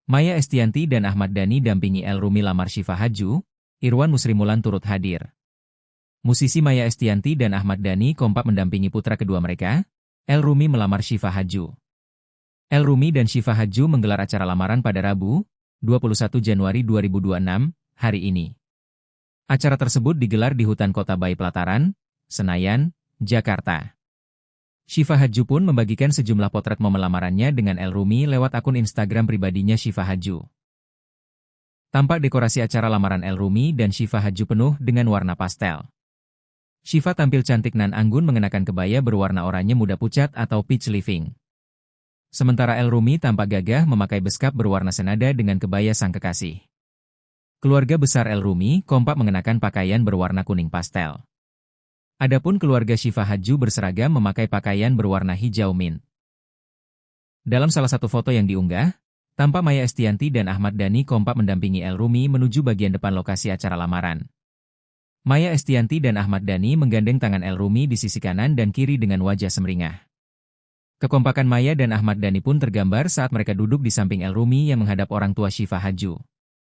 Maya Estianty dan Ahmad Dhani dampingi El Rumi lamar Syifa Haju, Irwan Musrimulan turut hadir. Musisi Maya Estianty dan Ahmad Dhani kompak mendampingi putra kedua mereka, El Rumi melamar Syifa Haju. El Rumi dan Syifa Haju menggelar acara lamaran pada Rabu, 21 Januari 2026, hari ini. Acara tersebut digelar di Hutan Kota Bayi Pelataran, Senayan, Jakarta. Syifa Haju pun membagikan sejumlah potret momen lamarannya dengan El Rumi lewat akun Instagram pribadinya Syifa Haju. Tampak dekorasi acara lamaran El Rumi dan Syifa Haju penuh dengan warna pastel. Syifa tampil cantik nan anggun mengenakan kebaya berwarna oranye muda pucat atau peach living. Sementara El Rumi tampak gagah memakai beskap berwarna senada dengan kebaya sang kekasih. Keluarga besar El Rumi kompak mengenakan pakaian berwarna kuning pastel. Adapun keluarga Syifa Haju berseragam memakai pakaian berwarna hijau mint. Dalam salah satu foto yang diunggah, tampak Maya Estianty dan Ahmad Dhani kompak mendampingi El Rumi menuju bagian depan lokasi acara lamaran. Maya Estianty dan Ahmad Dhani menggandeng tangan El Rumi di sisi kanan dan kiri dengan wajah semeringah. Kekompakan Maya dan Ahmad Dhani pun tergambar saat mereka duduk di samping El Rumi yang menghadap orang tua Syifa Haju.